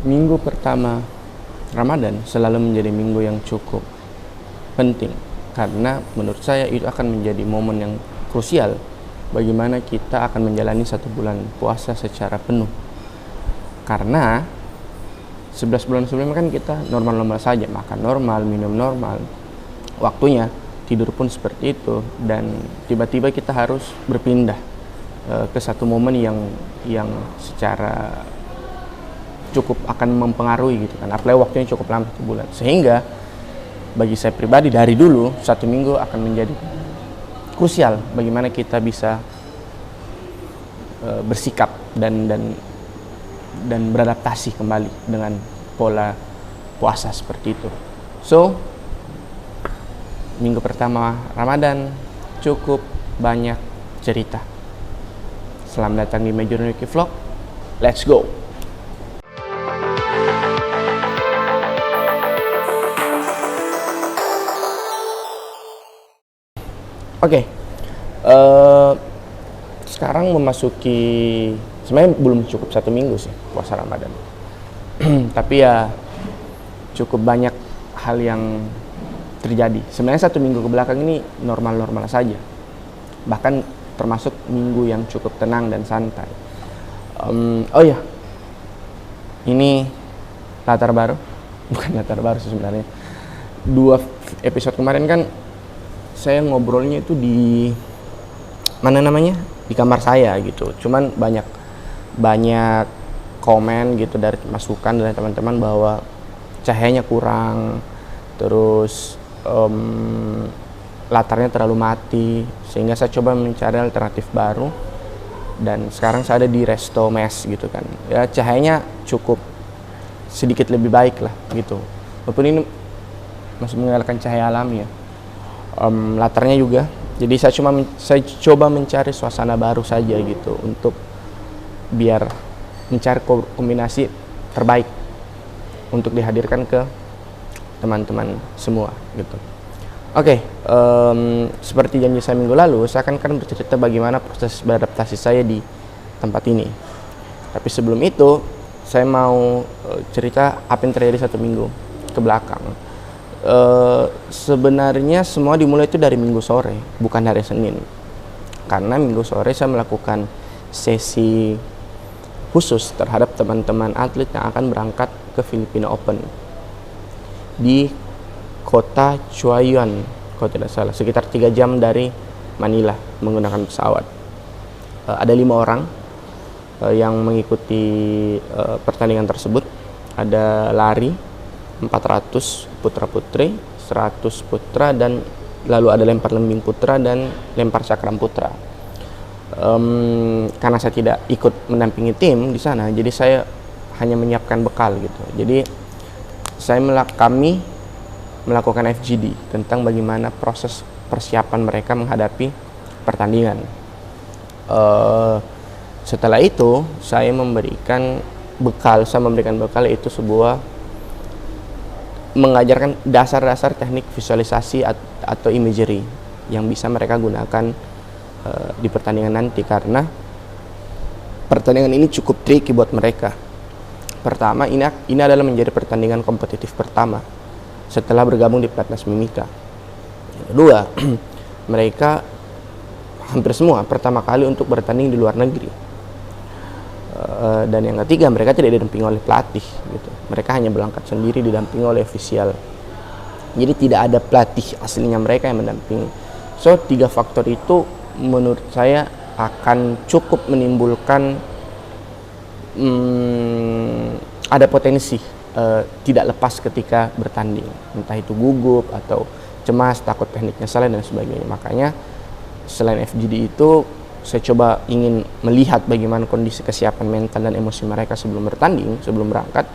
Minggu pertama Ramadan selalu menjadi minggu yang cukup penting karena menurut saya itu akan menjadi momen yang krusial bagaimana kita akan menjalani 1 bulan puasa secara penuh. Karena 11 bulan sebelumnya kan kita normal-normal saja, makan normal, minum normal, waktunya tidur pun seperti itu, dan tiba-tiba kita harus berpindah ke satu momen yang secara cukup akan mempengaruhi gitu kan, apalagi waktunya cukup lama 1 bulan, sehingga bagi saya pribadi dari dulu 1 minggu akan menjadi krusial bagaimana kita bisa bersikap dan beradaptasi kembali dengan pola puasa seperti itu. So, minggu pertama Ramadan cukup banyak cerita. Selamat datang di Major Wiki Vlog. Let's go. Oke, sekarang memasuki, sebenarnya belum cukup 1 minggu sih puasa Ramadan. Tapi ya cukup banyak hal yang terjadi. Sebenarnya 1 minggu ke belakang ini normal-normal saja. Bahkan termasuk minggu yang cukup tenang dan santai. Oh ya, ini latar baru, bukan latar baru sih sebenarnya. 2 episode kemarin kan saya ngobrolnya itu di mana namanya, di kamar saya gitu. Cuman banyak komen gitu dari masukan dari teman-teman bahwa cahayanya kurang, terus latarnya terlalu mati, sehingga saya coba mencari alternatif baru, dan sekarang saya ada di resto mes gitu kan ya, cahayanya cukup sedikit lebih baik lah gitu, walaupun ini masih menggunakan cahaya alami ya. Latarnya juga, jadi saya coba mencari suasana baru saja gitu untuk biar mencari kombinasi terbaik untuk dihadirkan ke teman-teman semua gitu. Oke, seperti janji saya minggu lalu, saya akan bercerita bagaimana proses beradaptasi saya di tempat ini. Tapi sebelum itu, saya mau cerita apa yang terjadi 1 minggu ke belakang. Sebenarnya semua dimulai itu dari Minggu sore, bukan hari Senin. Karena Minggu sore saya melakukan sesi khusus terhadap teman-teman atlet yang akan berangkat ke Filipina Open di kota Chuayuan, kalau tidak salah, sekitar 3 jam dari Manila menggunakan pesawat. Ada 5 orang yang mengikuti pertandingan tersebut. Ada lari 400 putra putri, 100 putra, dan lalu ada lempar lembing putra dan lempar cakram putra. Karena saya tidak ikut mendampingi tim di sana, jadi saya hanya menyiapkan bekal gitu. Jadi kami melakukan FGD tentang bagaimana proses persiapan mereka menghadapi pertandingan. Setelah itu saya memberikan bekal yaitu mengajarkan dasar-dasar teknik visualisasi atau imagery yang bisa mereka gunakan di pertandingan nanti, karena pertandingan ini cukup tricky buat mereka. Pertama, ini adalah menjadi pertandingan kompetitif pertama setelah bergabung di Pelatnas Mimika. Kedua, mereka hampir semua pertama kali untuk bertanding di luar negeri. Dan yang ketiga, mereka tidak didampingi oleh pelatih gitu. Mereka hanya berangkat sendiri didampingi oleh ofisial. Jadi tidak ada pelatih aslinya mereka yang mendampingi. So, 3 faktor itu menurut saya akan cukup menimbulkan ada potensi tidak lepas ketika bertanding, entah itu gugup atau cemas, takut tekniknya salah dan sebagainya. Makanya selain FGD itu, saya coba ingin melihat bagaimana kondisi kesiapan mental dan emosi mereka sebelum bertanding, sebelum berangkat.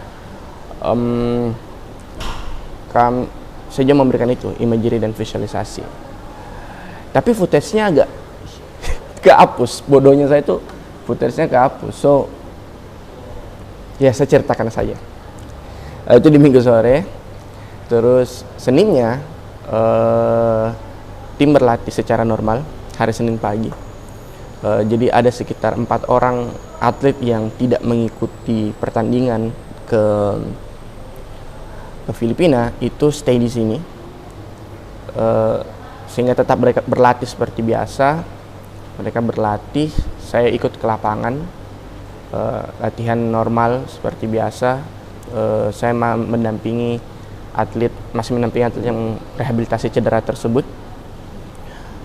Saya juga memberikan itu, imagery dan visualisasi. Tapi footage-nya agak kehapus. Bodohnya saya itu footage-nya kehapus. So, ya saya ceritakan saja. Itu di Minggu sore. Terus Seninnya tim berlatih secara normal hari Senin pagi. Jadi ada sekitar 4 orang atlet yang tidak mengikuti pertandingan ke Filipina itu stay di sini, sehingga tetap mereka berlatih seperti biasa. Mereka berlatih, saya ikut ke lapangan, latihan normal seperti biasa. Saya masih mendampingi atlet yang rehabilitasi cedera tersebut.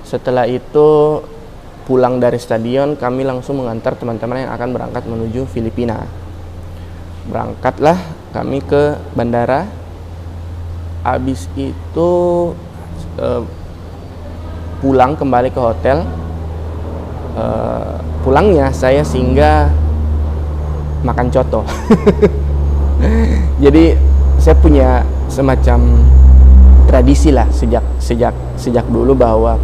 Setelah itu pulang dari stadion, kami langsung mengantar teman-teman yang akan berangkat menuju Filipina. Berangkatlah kami ke bandara. Habis itu pulang kembali ke hotel. Pulangnya saya singgah makan coto. Jadi saya punya semacam tradisi lah sejak dulu bahwa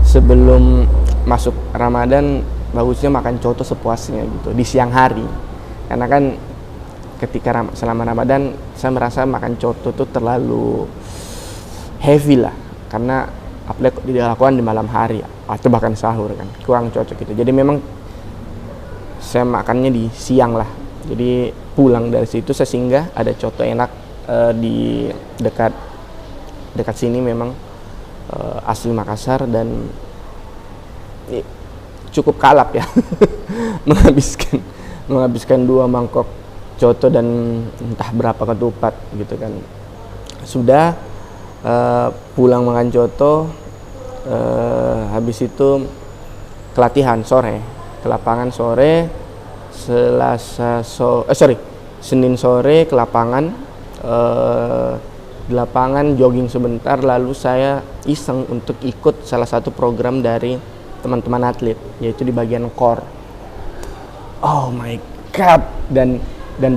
sebelum masuk Ramadan bagusnya makan coto sepuasnya gitu di siang hari. Karena kan ketika selama Ramadan saya merasa makan coto tuh terlalu heavy lah, karena apalagi dilakukan di malam hari atau bahkan sahur kan kurang cocok gitu. Jadi memang saya makannya di siang lah. Jadi pulang dari situ saya singgah, ada coto enak di dekat sini, memang asli Makassar, dan cukup kalap ya. menghabiskan 2 mangkok coto dan entah berapa ketupat gitu kan. Sudah pulang makan coto, habis itu ke latihan sore, ke lapangan sore. Senin sore ke lapangan, di lapangan jogging sebentar, lalu saya iseng untuk ikut salah satu program dari teman-teman atlet, yaitu di bagian core. Oh my god, dan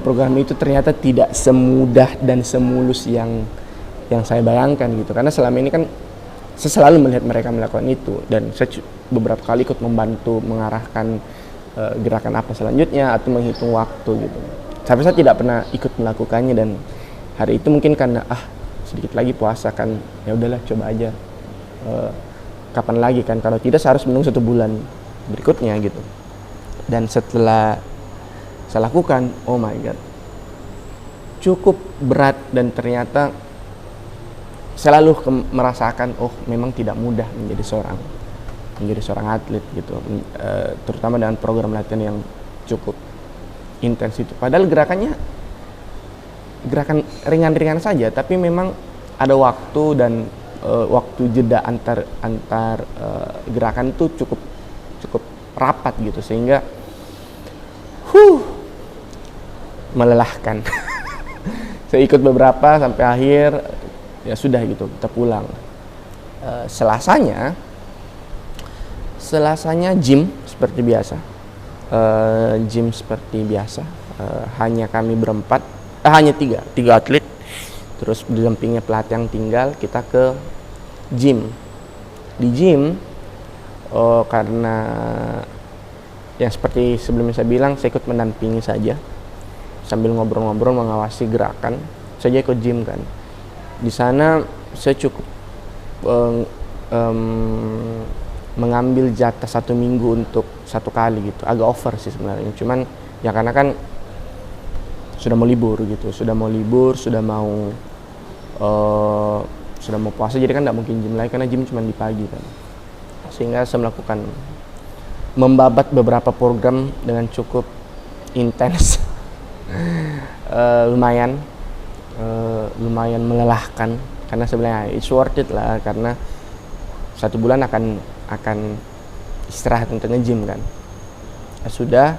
program itu ternyata tidak semudah dan semulus yang saya bayangkan gitu. Karena selama ini kan saya selalu melihat mereka melakukan itu, dan saya beberapa kali ikut membantu mengarahkan gerakan apa selanjutnya atau menghitung waktu gitu. Tapi saya tidak pernah ikut melakukannya, dan hari itu mungkin karena sedikit lagi puasa kan, ya udahlah coba aja. Kapan lagi kan, kalau tidak saya harus menunggu 1 bulan berikutnya gitu. Dan setelah saya lakukan, oh my god, cukup berat, dan ternyata selalu merasakan memang tidak mudah menjadi seorang atlet gitu, terutama dengan program latihan yang cukup intens itu. Padahal gerakan ringan-ringan saja, tapi memang ada waktu, dan waktu jeda antar gerakan itu cukup rapat gitu, sehingga melelahkan. Saya ikut beberapa sampai akhir, ya sudah gitu, kita pulang. Selasanya gym seperti biasa. Hanya kami berempat, hanya tiga atlet, terus didampingi pelatih yang tinggal. Kita ke gym. Di gym, karena yang seperti sebelumnya saya bilang, saya ikut mendampingi saja, sambil ngobrol-ngobrol mengawasi gerakan. Saya ikut gym kan. Di sana saya cukup mengambil jatah 1 minggu untuk 1 kali gitu. Agak over sih sebenarnya, cuman ya karena kan sudah mau libur gitu, sudah mau puasa, jadi kan tidak mungkin gym lagi karena gym cuma di pagi kan. Sehingga saya membabat beberapa program dengan cukup intens. lumayan melelahkan, karena sebenarnya it's worth it lah, karena 1 bulan akan istirahat untuk nge-gym kan. Sudah,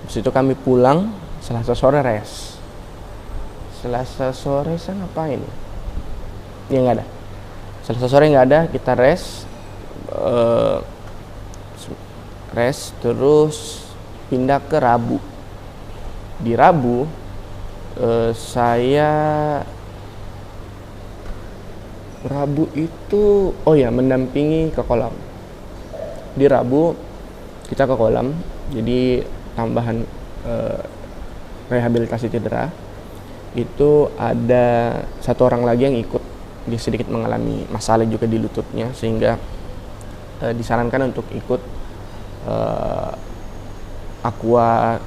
habis itu kami pulang. Selasa sore rest. Selasa sore saya ngapain? Ya nggak ada. Selasa sore nggak ada, kita rest. Terus pindah ke Rabu. Di Rabu Rabu itu mendampingi ke kolam. Di Rabu kita ke kolam, jadi tambahan rehabilitasi cedera. Itu ada 1 orang lagi yang ikut, dia sedikit mengalami masalah juga di lututnya, sehingga disarankan untuk ikut aqua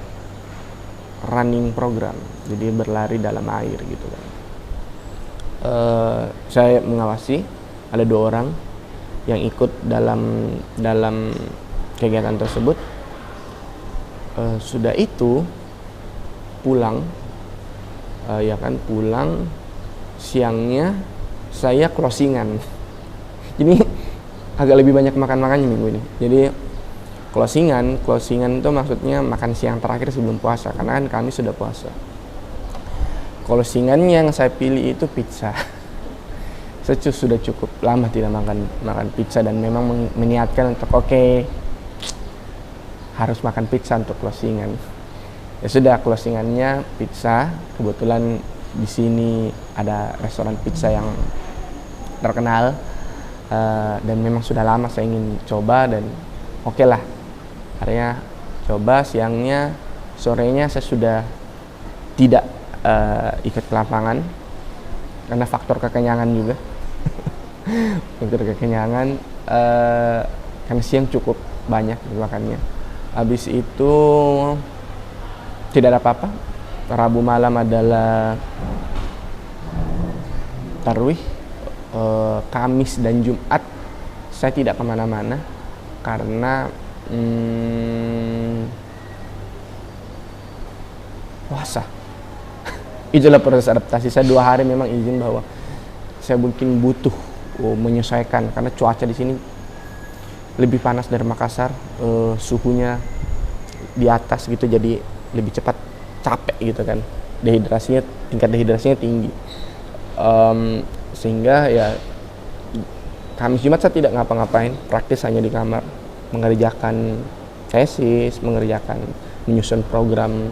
running program, jadi berlari dalam air gitu kan. Saya mengawasi, ada 2 orang yang ikut dalam kegiatan tersebut. Sudah itu pulang, pulang siangnya saya closingan. Jadi agak lebih banyak makan-makannya minggu ini. Jadi closingan itu maksudnya makan siang terakhir sebelum puasa, karena kan kami sudah puasa. Closingan yang saya pilih itu pizza. Saya sudah cukup lama tidak makan pizza dan memang meniatkan untuk harus makan pizza untuk closingan. Ya sudah, closingannya pizza. Kebetulan di sini ada restoran pizza yang terkenal, dan memang sudah lama saya ingin coba, dan oke lah. Akhirnya coba siangnya, sorenya saya sudah tidak ikut ke lapangan karena faktor kekenyangan juga. Faktor kekenyangan, karena siang cukup banyak makannya. Habis itu tidak ada apa-apa. Rabu malam adalah tarawih. Kamis dan Jumat saya tidak kemana-mana karena puasa. Itulah proses adaptasi saya. 2 hari memang izin bahwa saya mungkin butuh menyesuaikan karena cuaca di sini lebih panas dari Makassar, suhunya di atas gitu, jadi lebih cepat capek gitu kan, tingkat dehidrasinya tinggi, sehingga ya Kamis Jumat saya tidak ngapa-ngapain, praktis hanya di kamar mengerjakan tesis, menyusun program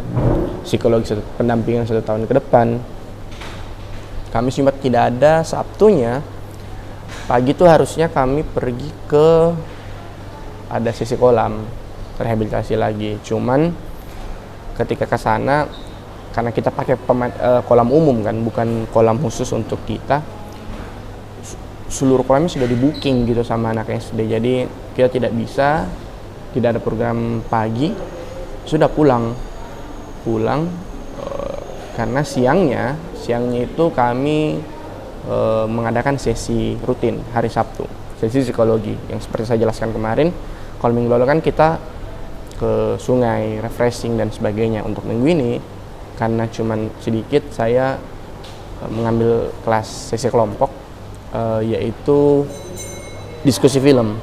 psikologi pendampingan 1 tahun ke depan. Kamis Jumat tidak ada. Sabtunya pagi itu harusnya kami pergi ke ada sesi kolam rehabilitasi lagi. Cuman ketika ke sana, karena kita pakai kolam umum kan, bukan kolam khusus untuk kita, seluruh kolamnya sudah di booking gitu sama anak SD. Jadi kita tidak ada program pagi, sudah pulang karena siangnya itu kami mengadakan sesi rutin hari Sabtu, sesi psikologi yang seperti saya jelaskan kemarin. Kalau minggu lalu kan kita ke sungai, refreshing dan sebagainya. Untuk minggu ini karena cuman sedikit, saya mengambil kelas sesi kelompok, yaitu diskusi film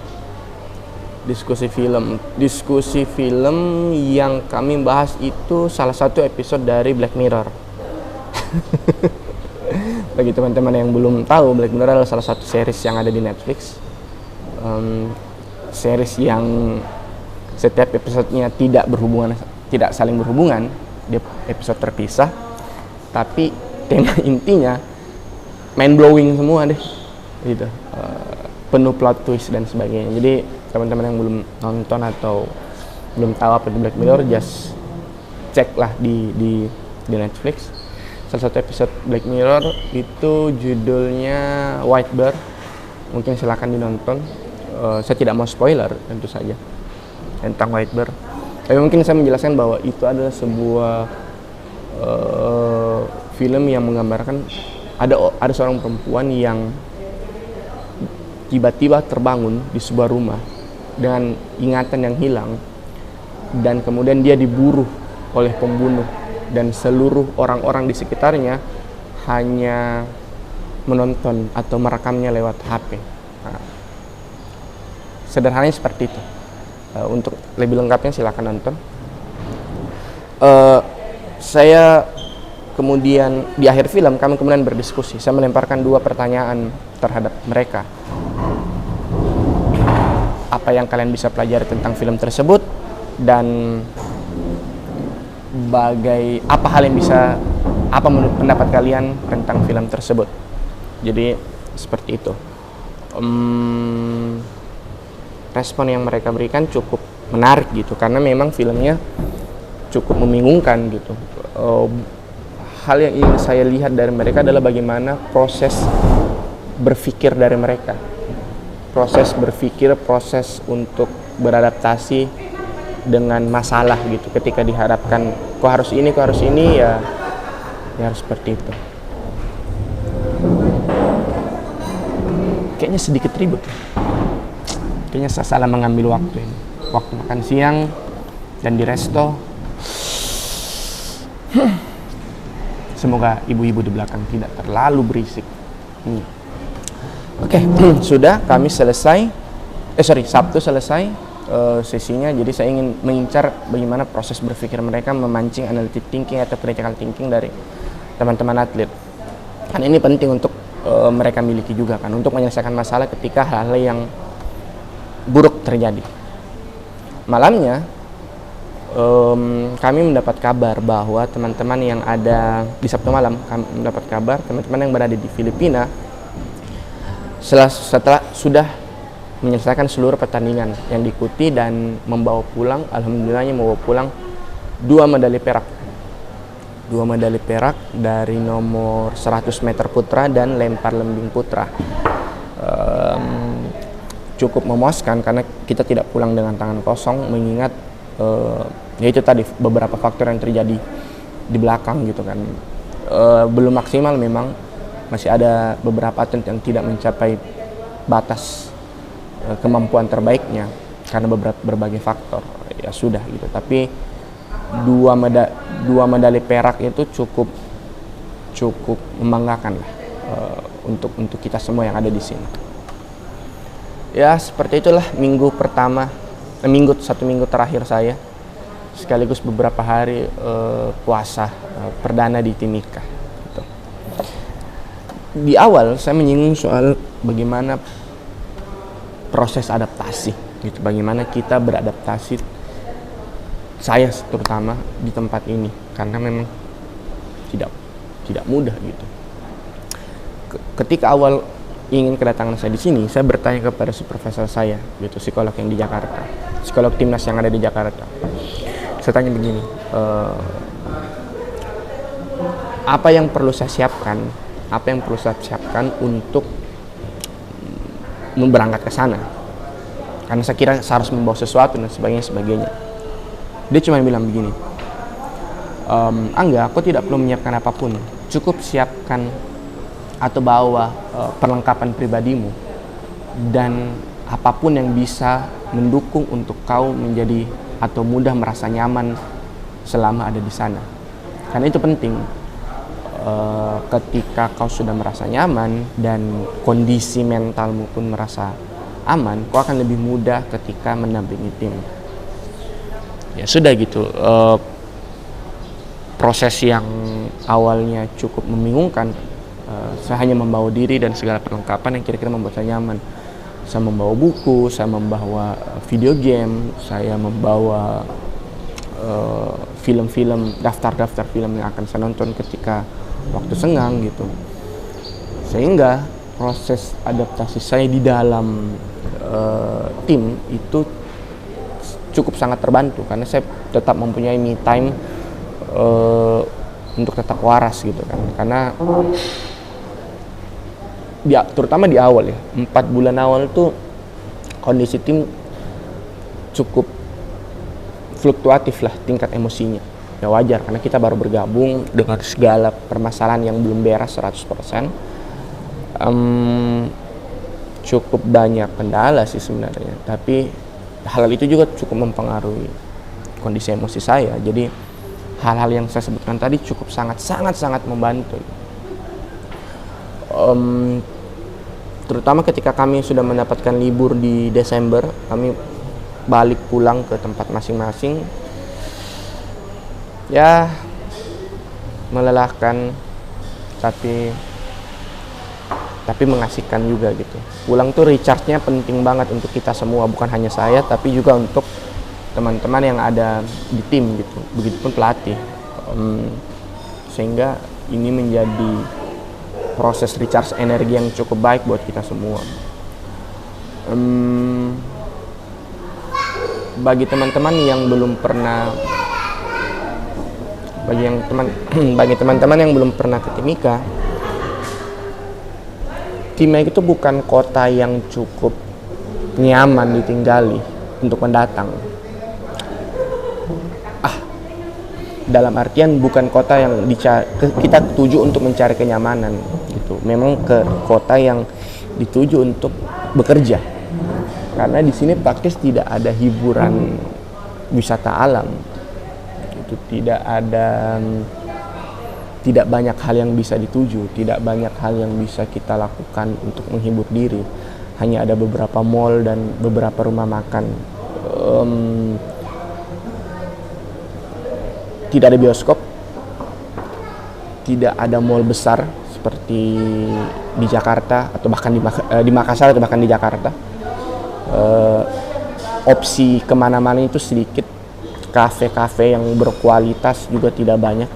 yang kami bahas itu salah satu episode dari Black Mirror. Bagi teman-teman yang belum tahu, Black Mirror adalah salah satu series yang ada di Netflix. Series yang setiap episodenya tidak saling berhubungan, dia episode terpisah, tapi tema intinya mind blowing semua deh, gitu. Penuh plot twist dan sebagainya. Jadi teman-teman yang belum nonton atau belum tahu apa itu Black Mirror, just cek lah di Netflix. Salah satu episode Black Mirror itu judulnya White Bear. Mungkin silakan dinonton. Saya tidak mau spoiler tentu saja tentang White Bear. Tapi mungkin saya menjelaskan bahwa itu adalah sebuah film yang menggambarkan ada seorang perempuan yang tiba-tiba terbangun di sebuah rumah dengan ingatan yang hilang, dan kemudian dia diburu oleh pembunuh, dan seluruh orang-orang di sekitarnya hanya menonton atau merekamnya lewat HP. Nah, sederhananya seperti itu. Untuk lebih lengkapnya silakan nonton. Saya kemudian di akhir film kami kemudian berdiskusi. Saya melemparkan 2 pertanyaan terhadap mereka. Apa yang kalian bisa pelajari tentang film tersebut, dan apa menurut pendapat kalian tentang film tersebut. Jadi seperti itu. Respon yang mereka berikan cukup menarik gitu, karena memang filmnya cukup membingungkan gitu. Hal yang ingin saya lihat dari mereka adalah bagaimana proses berpikir dari mereka, proses untuk beradaptasi dengan masalah gitu ketika dihadapkan kok harus ini ya harus seperti itu. Kayaknya sedikit ribut. Kayaknya saya salah mengambil waktu ini. Waktu makan siang dan di resto. Semoga ibu-ibu di belakang tidak terlalu berisik. Oke, sudah kami selesai. Sabtu selesai sesinya. Jadi saya ingin mengincar bagaimana proses berpikir mereka, memancing analytic thinking atau critical thinking dari teman-teman atlet. Kan ini penting untuk mereka miliki juga kan, untuk menyelesaikan masalah ketika hal-hal yang buruk terjadi. Malamnya kami mendapat kabar bahwa teman-teman yang ada di Sabtu malam, kami mendapat kabar teman-teman yang berada di Filipina setelah sudah menyelesaikan seluruh pertandingan yang diikuti dan membawa pulang, alhamdulillahnya membawa pulang 2 medali perak. 2 medali perak dari nomor 100 meter putra dan lempar lembing putra. Cukup memuaskan karena kita tidak pulang dengan tangan kosong, mengingat ya itu tadi beberapa faktor yang terjadi di belakang gitu kan. Belum maksimal memang, masih ada beberapa atlet yang tidak mencapai batas kemampuan terbaiknya karena berbagai faktor. Ya sudah gitu, tapi dua medali perak itu cukup membanggakan lah untuk kita semua yang ada di sini. Ya seperti itulah satu minggu terakhir saya, sekaligus beberapa hari puasa perdana di Timika. Gitu. Di awal saya menyinggung soal bagaimana proses adaptasi, gitu. Bagaimana kita beradaptasi, saya terutama di tempat ini, karena memang tidak mudah gitu. Ketika awal ingin kedatangan saya di sini, saya bertanya kepada supervisor saya, gitu, psikolog yang di Jakarta, psikolog timnas yang ada di Jakarta. Saya tanya begini, apa yang perlu saya siapkan untuk berangkat ke sana? Karena saya kira saya harus membawa sesuatu dan sebagainya. Dia cuma bilang begini, Angga, aku tidak perlu menyiapkan apapun, cukup siapkan atau bawa perlengkapan pribadimu dan apapun yang bisa mendukung untuk kau menjadi atau mudah merasa nyaman selama ada di sana. Karena itu penting. Ketika kau sudah merasa nyaman dan kondisi mentalmu pun merasa aman, kau akan lebih mudah ketika mendampingi tim. Ya sudah gitu, proses yang awalnya cukup membingungkan, saya hanya membawa diri dan segala perlengkapan yang kira-kira membuat saya nyaman. Saya membawa buku, saya membawa video game, saya membawa film-film, daftar film yang akan saya nonton ketika waktu senggang gitu. Sehingga proses adaptasi saya di dalam tim itu cukup sangat terbantu karena saya tetap mempunyai me time untuk tetap waras gitu kan. Karena terutama di awal ya, 4 bulan awal tuh kondisi tim cukup fluktuatif lah tingkat emosinya. Ya wajar karena kita baru bergabung dengan segala permasalahan yang belum beres 100%. Cukup banyak kendala sih sebenarnya, tapi hal itu juga cukup mempengaruhi kondisi emosi saya. Jadi hal-hal yang saya sebutkan tadi cukup sangat membantu. Terutama ketika kami sudah mendapatkan libur di Desember, kami balik pulang ke tempat masing-masing. Ya melelahkan, tapi mengasihkan juga gitu. Pulang tuh recharge-nya penting banget untuk kita semua, bukan hanya saya tapi juga untuk teman-teman yang ada di tim gitu. Begitupun pelatih. Sehingga ini menjadi proses recharge energi yang cukup baik buat kita semua. Bagi teman-teman yang belum pernah bagi teman-teman yang belum pernah ke Timika, Timika itu bukan kota yang cukup nyaman ditinggali untuk mendatang. dalam artian bukan kota yang kita tuju untuk mencari kenyamanan gitu. Memang ke kota yang dituju untuk bekerja. Karena di sini praktis tidak ada hiburan wisata alam. Itu tidak banyak hal yang bisa dituju, tidak banyak hal yang bisa kita lakukan untuk menghibur diri. Hanya ada beberapa mall dan beberapa rumah makan. Tidak ada bioskop, tidak ada mall besar seperti di Jakarta atau bahkan di Makassar atau bahkan di Jakarta. Opsi kemana-mana itu sedikit, kafe-kafe yang berkualitas juga tidak banyak.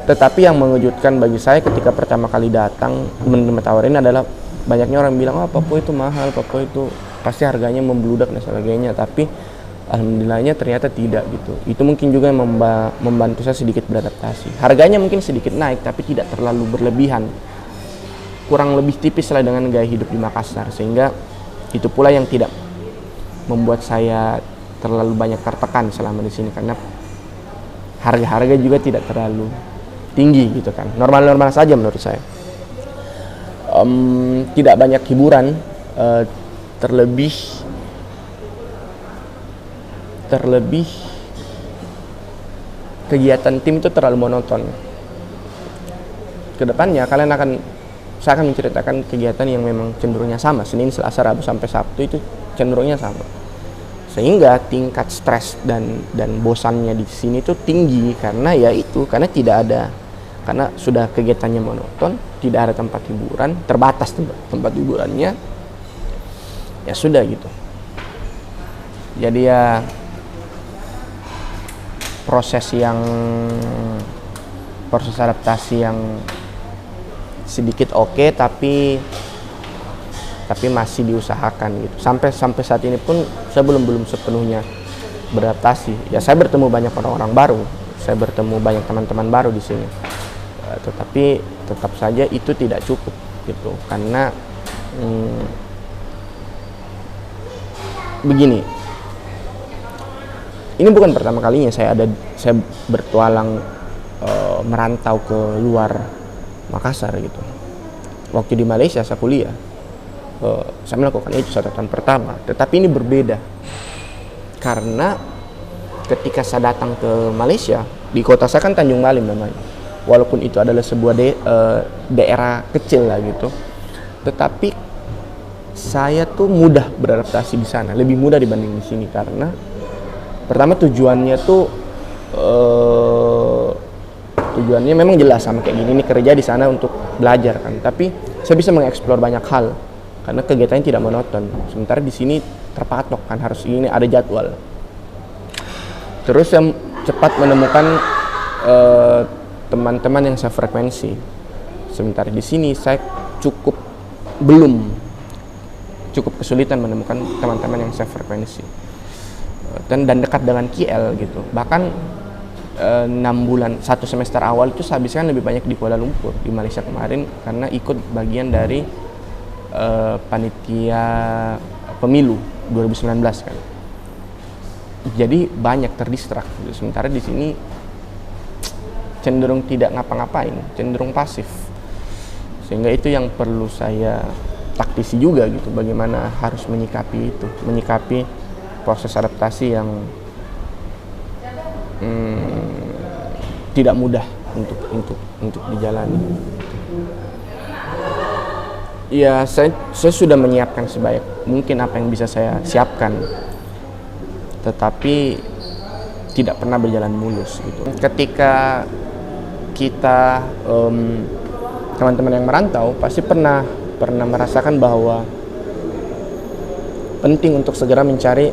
Tetapi yang mengejutkan bagi saya ketika pertama kali datang menerima tawarin adalah banyaknya orang bilang, oh Papua itu mahal, Papua itu pasti harganya membludak dan sebagainya. Tapi alhamdulillahnya ternyata tidak gitu. Itu mungkin juga yang membantu saya sedikit beradaptasi. Harganya mungkin sedikit naik tapi tidak terlalu berlebihan. Kurang lebih tipis lah dengan gaya hidup di Makassar, sehingga itu pula yang tidak membuat saya terlalu banyak tertekan selama di sini, karena harga-harga juga tidak terlalu tinggi gitu kan. Normal-normal saja menurut saya. Tidak banyak hiburan, terlebih kegiatan tim itu terlalu monoton. Kedepannya saya akan menceritakan kegiatan yang memang cenderungnya sama, Senin, Selasa, Rabu sampai Sabtu itu cenderungnya sama. Sehingga tingkat stres dan bosannya di sini itu tinggi karena karena sudah kegiatannya monoton, tidak ada tempat hiburan, terbatas tempat hiburannya. Ya sudah gitu. Jadi ya proses adaptasi yang sedikit oke, tapi masih diusahakan gitu. Sampai saat ini pun saya belum sepenuhnya beradaptasi. Ya saya bertemu banyak orang-orang baru, saya bertemu banyak teman-teman baru di sini. Tetapi tetap saja itu tidak cukup gitu, karena begini. Ini bukan pertama kalinya saya bertualang merantau ke luar Makassar gitu. Waktu di Malaysia saya kuliah, saya melakukan itu 1 tahun pertama. Tetapi ini berbeda karena ketika saya datang ke Malaysia, di kota saya kan Tanjung Balim namanya. Walaupun itu adalah sebuah daerah kecil lah gitu, tetapi saya tuh mudah beradaptasi di sana, lebih mudah dibanding di sini karena pertama tujuannya memang jelas sama kayak gini, ini kerja di sana untuk belajar kan. Tapi saya bisa mengeksplor banyak hal karena kegiatannya tidak monoton. Sementara di sini terpatok kan, harus ini ada jadwal. Terus saya cepat menemukan teman-teman yang sefrekuensi. Sementara di sini saya belum cukup kesulitan menemukan teman-teman yang sefrekuensi dan dekat dengan KL gitu. Bahkan 6 bulan, 1 semester awal itu saya habiskan lebih banyak di Kuala Lumpur, di Malaysia kemarin, karena ikut bagian dari panitia pemilu 2019 kan. Jadi banyak terdistrak gitu. Sementara di sini cenderung tidak ngapa-ngapain, cenderung pasif. Sehingga itu yang perlu saya taktisi juga gitu, bagaimana harus menyikapi proses adaptasi yang tidak mudah untuk dijalani. Ya saya sudah menyiapkan sebaik mungkin apa yang bisa saya siapkan, tetapi tidak pernah berjalan mulus gitu. Ketika kita teman-teman yang merantau pasti pernah merasakan bahwa penting untuk segera mencari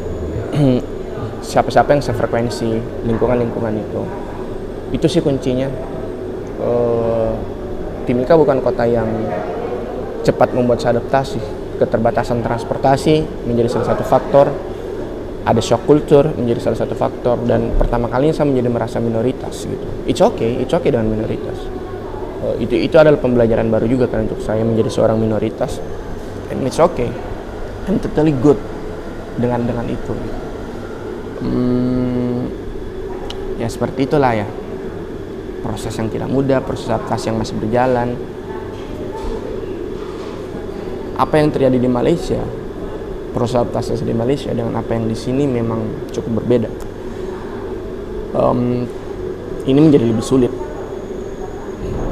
siapa-siapa yang sefrekuensi, lingkungan itu sih kuncinya. Timika bukan kota yang cepat membuat saya adaptasi. Keterbatasan transportasi menjadi salah satu faktor, ada shock culture menjadi salah satu faktor, dan pertama kalinya saya merasa minoritas gitu. It's okay dengan minoritas. Itu adalah pembelajaran baru juga kan untuk saya menjadi seorang minoritas, and it's okay, I'm totally good dengan itu. Ya seperti itulah ya, proses yang tidak mudah, proses adaptasi yang masih berjalan. Apa yang terjadi di Malaysia, proses adaptasi di Malaysia dengan apa yang di sini memang cukup berbeda. Ini menjadi lebih sulit,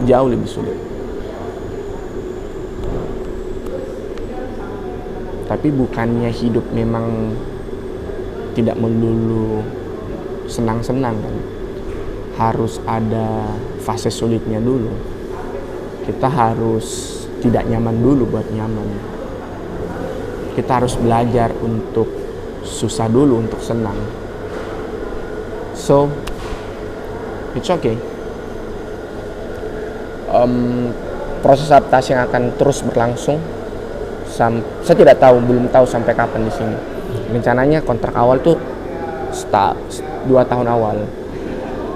jauh lebih sulit. Tapi bukannya hidup memang tidak melulu senang-senang kan? Harus ada fase sulitnya dulu. Kita harus tidak nyaman dulu buat nyaman. Kita harus belajar untuk susah dulu untuk senang. So, it's okay. Proses adaptasi yang akan terus berlangsung. Saya tidak tahu, belum tahu sampai kapan di sini. Rencananya kontrak awal tuh 2 tahun awal.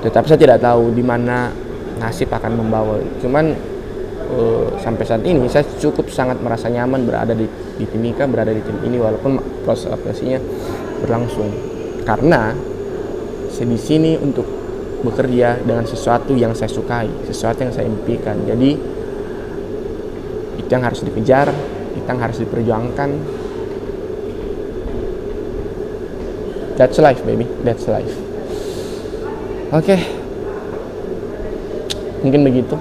Tetapi saya tidak tahu di mana nasib akan membawa. Cuman sampai saat ini saya cukup sangat merasa nyaman berada di Timika, berada di tim ini walaupun proses adaptasinya berlangsung. Karena saya di sini untuk bekerja dengan sesuatu yang saya sukai, sesuatu yang saya impikan. Jadi itu yang harus dikejar, itu yang harus diperjuangkan. That's life, baby. That's life. Oke. Mungkin begitu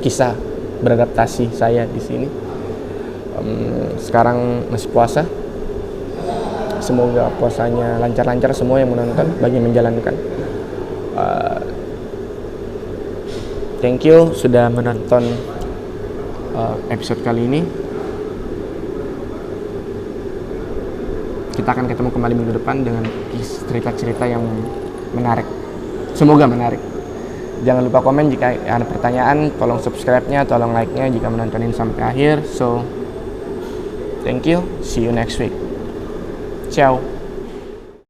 kisah beradaptasi saya di sini. Sekarang masih puasa. Semoga puasanya lancar-lancar semua yang menonton bagi menjalankan. Thank you sudah menonton episode kali ini. Kita akan ketemu kembali minggu depan dengan cerita-cerita yang menarik. Semoga menarik. Jangan lupa komen jika ada pertanyaan. Tolong subscribe-nya, tolong like-nya jika menontonin sampai akhir. So, thank you. See you next week. Ciao.